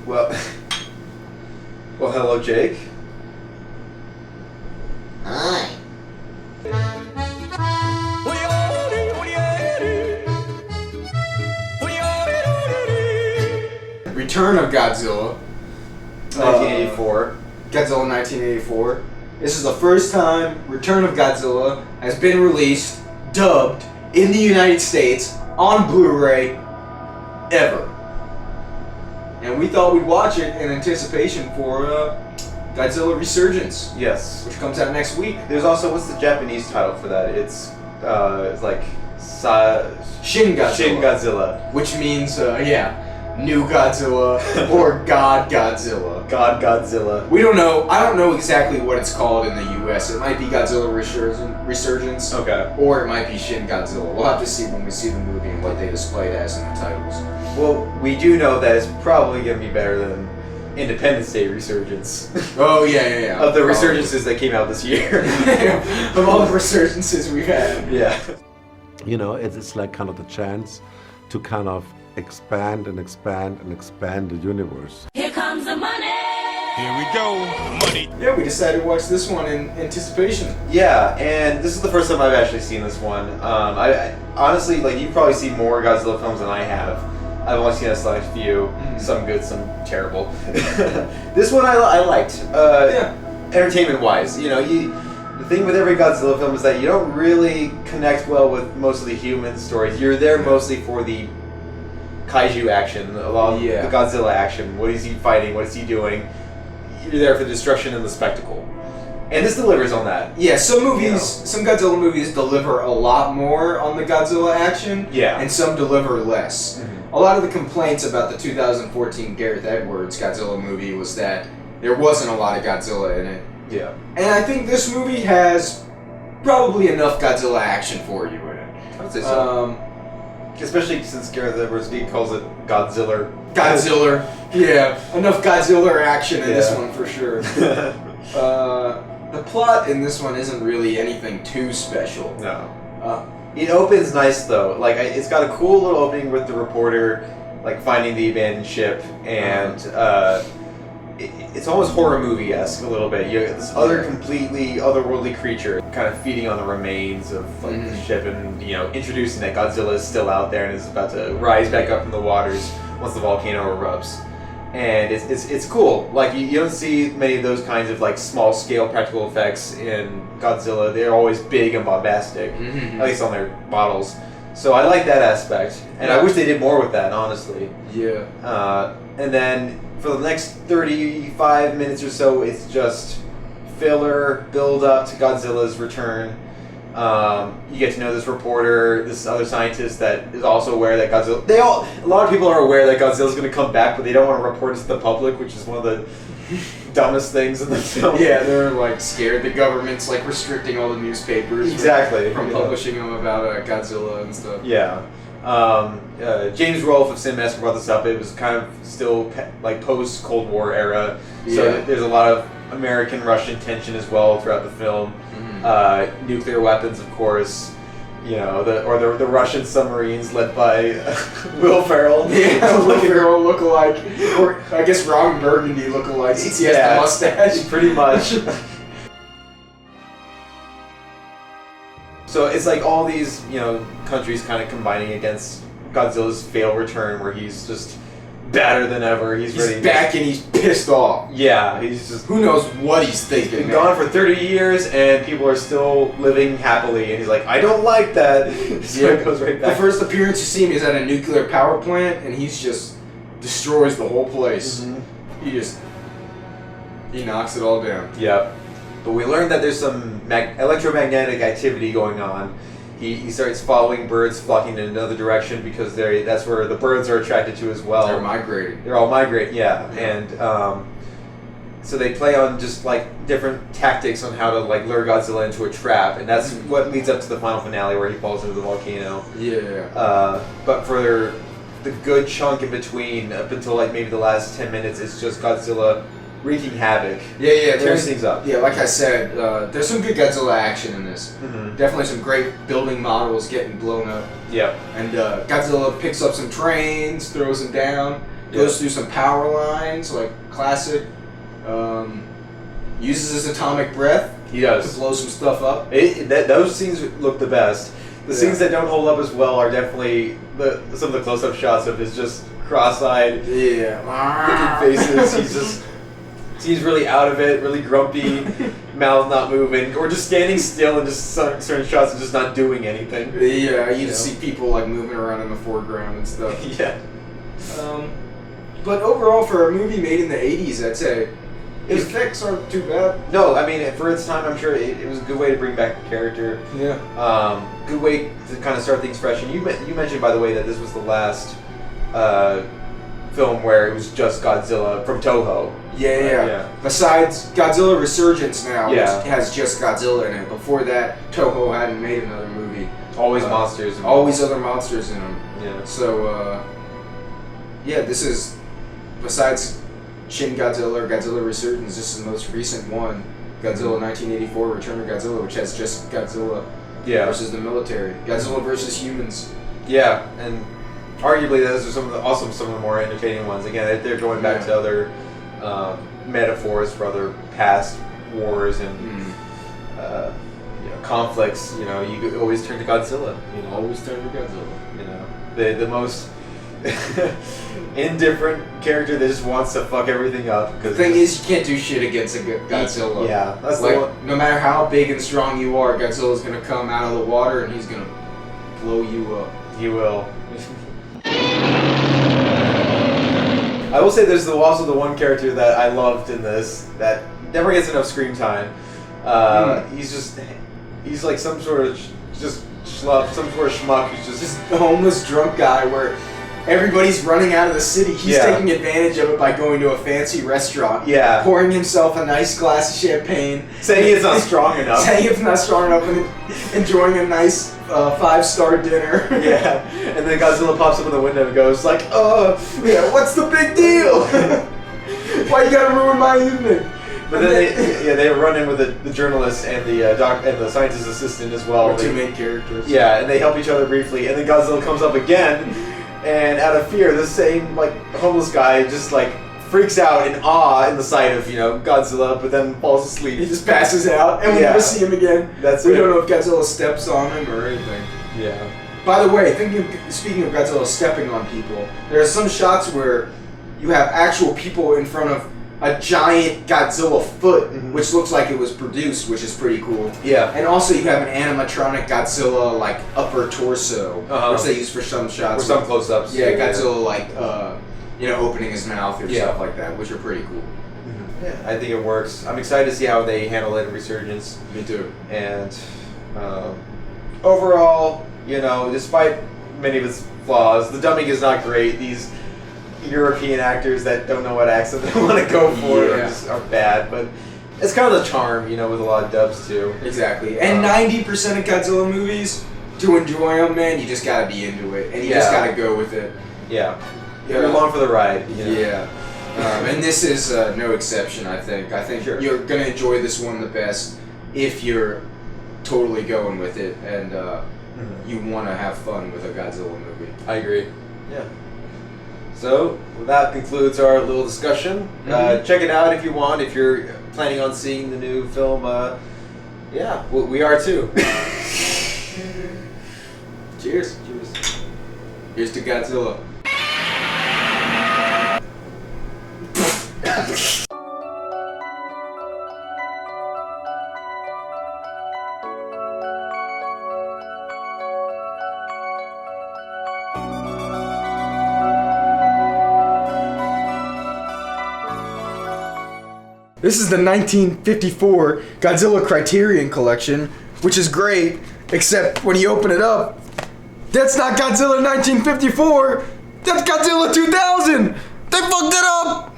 Well, hello, Jake. Hi. Return of Godzilla. 1984. Godzilla 1984. This is the first time Return of Godzilla has been released, dubbed, in the United States, on Blu-ray, ever. And we thought we'd watch it in anticipation for Godzilla Resurgence, Yes. which comes out next week. There's also, what's the Japanese title for that? It's like Shin Godzilla. Shin Godzilla. Which means, New Godzilla or God Godzilla. God Godzilla. We don't know. I don't know exactly what it's called in the U.S. It might be Godzilla Resurgence. Okay. Or it might be Shin Godzilla. We'll have to see when we see the movie and what they display it as in the titles. Well, we do know that it's probably going to be better than Independence Day Resurgence. Oh, yeah. Of the resurgences that came out this year. Of all the resurgences we've had. Yeah. You know, it's like kind of the chance to kind of expand and expand and expand the universe. Here comes the money. Here we go, money. Yeah, we decided to watch this one in anticipation. Yeah, and this is the first time I've actually seen this one. I honestly, like, you've probably seen more Godzilla films than I have. I've only seen a select few, some good, some terrible. This one I liked. Entertainment-wise, you know, the thing with every Godzilla film is that you don't really connect well with most of the human stories. You're there mostly for the kaiju action, a lot of the Godzilla action. What is he fighting? What is he doing? You're there for the destruction and the spectacle. And this delivers on that. Yeah, some Godzilla movies deliver a lot more on the Godzilla action, and some deliver less. A lot of the complaints about the 2014 Gareth Edwards Godzilla movie was that there wasn't a lot of Godzilla in it. Yeah. And I think this movie has probably enough Godzilla action for you in it. I would say so. Especially since Gareth Edwards calls it Godzilla. Yeah, enough Godzilla action in this one for sure. The plot in this one isn't really anything too special. No. It opens nice though. Like it's got a cool little opening with the reporter, like finding the abandoned ship, and it's almost horror movie-esque a little bit. You have this other completely otherworldly creature kind of feeding on the remains of like the ship, and introducing that Godzilla is still out there and is about to rise back up from the waters once the volcano erupts. And it's cool. Like you don't see many of those kinds of like small scale practical effects in Godzilla. They're always big and bombastic, at least on their models. So I like that aspect, and I wish they did more with that, honestly. Yeah. And then for the next 35 minutes or so, it's just filler build up to Godzilla's return. You get to know this reporter, this other scientist that is also aware that Godzilla. A lot of people are aware that Godzilla's going to come back, but they don't want to report it to the public, which is one of the dumbest things in the film. Yeah, they're like scared. The government's like restricting all the newspapers from publishing them about Godzilla and stuff. Yeah. James Rolfe of Cinemaster brought this up. It was kind of still like post Cold War era, so there's a lot of American-Russian tension as well throughout the film. Nuclear weapons, of course. The Russian submarines led by Will Ferrell. Yeah, Will Ferrell lookalike, or I guess Ron Burgundy lookalike, since he has the mustache. Pretty much. So it's like all these, countries kind of combining against Godzilla's failed return, where he's just badder than ever. He's ready back and he's pissed off. Yeah, he's just... Who knows what he's thinking. He's been gone for 30 years and people are still living happily, and he's like, I don't like that. So it goes right back. The first appearance you see him is at a nuclear power plant, and he's just destroys the whole place. He knocks it all down. Yep. But we learned that there's some electromagnetic activity going on. He starts following birds flocking in another direction because that's where the birds are attracted to as well. They're migrating. They're all migrating, yeah. And so they play on just like different tactics on how to like lure Godzilla into a trap, and that's what leads up to the final finale where he falls into the volcano. Yeah. But for the good chunk in between, up until like maybe the last 10 minutes, it's just Godzilla wreaking havoc. Yeah, tears things up. Yeah, like I said, there's some good Godzilla action in this. Definitely some great building models getting blown up. Yep. And Godzilla picks up some trains, throws them down. Goes through some power lines, like classic. Uses his atomic breath He to does. blow some stuff up. Those scenes look the best. The scenes that don't hold up as well are definitely some of the close-up shots of his just cross-eyed, Yeah. looking faces. He's really out of it, really grumpy, mouth not moving, or just standing still and just certain shots of just not doing anything. Yeah, you just see people like moving around in the foreground and stuff. Yeah. But overall, for a movie made in the 80s, I'd say the effects aren't too bad. No, I mean, for its time, I'm sure it was a good way to bring back the character. Yeah. Good way to kind of start things fresh. And you mentioned, by the way, that this was the last film where it was just Godzilla from Toho. Yeah. Besides Godzilla Resurgence now, which Yeah. has just Godzilla in it. Before that, Toho hadn't made another movie. Always monsters. Always other monsters in them. Yeah. So, this is, besides Shin Godzilla or Godzilla Resurgence, this is the most recent one. Godzilla 1984, Return of Godzilla, which has just Godzilla versus the military. Godzilla versus humans. Yeah, and arguably those are some of the more entertaining ones. Again, they're going back to other metaphors for other past wars and conflicts. You could always turn to Godzilla. Always turn to Godzilla. The most indifferent character that just wants to fuck everything up. The thing is, you can't do shit against a Godzilla. Yeah, that's like, the one. no matter how big and strong you are, Godzilla's gonna come out of the water and he's gonna blow you up. He will. I will say there's also the one character that I loved in this that never gets enough screen time. He's like some sort of just schlub, some sort of schmuck. He's just A homeless drunk guy where everybody's running out of the city. He's taking advantage of it by going to a fancy restaurant. Yeah. Pouring himself a nice glass of champagne. saying it's not strong enough. Saying it's not strong enough and enjoying a nice 5-star dinner. Yeah, and then Godzilla pops up in the window and goes like, Yeah, what's the big deal? Why you gotta ruin my evening? But then they run in with the journalist and the the scientist assistant as well. Two main characters. Yeah, and they help each other briefly, and then Godzilla comes up again, and out of fear, the same homeless guy just freaks out in awe in the sight of Godzilla, but then falls asleep. He just passes out, and we never see him again. We don't know if Godzilla steps on him or anything. Yeah. By the way, speaking of Godzilla stepping on people, there are some shots where you have actual people in front of a giant Godzilla foot, which looks like it was produced, which is pretty cool. Yeah. And also you have an animatronic Godzilla upper torso, which they use for some shots. For some close-ups. Yeah, Godzilla opening his mouth or stuff like that, which are pretty cool. Yeah, I think it works. I'm excited to see how they handle it in Resurgence. Me too. And overall, despite many of its flaws, the dubbing is not great. These European actors that don't know what accent they want to go for are bad, but it's kind of the charm, with a lot of dubs too. Exactly. And 90% of Godzilla movies, to enjoy them, man, you just gotta be into it, and you just gotta go with it. Yeah. You're along for the ride. Yeah. And this is no exception, I think. I think you're gonna enjoy this one the best if you're totally going with it and you want to have fun with a Godzilla movie. I agree. Yeah. So that concludes our little discussion. Check it out if you want. If you're planning on seeing the new film, we are too. Cheers. Cheers. Here's to Godzilla. This is the 1954 Godzilla Criterion Collection, which is great, except when you open it up, that's not Godzilla 1954, that's Godzilla 2000! They fucked it up!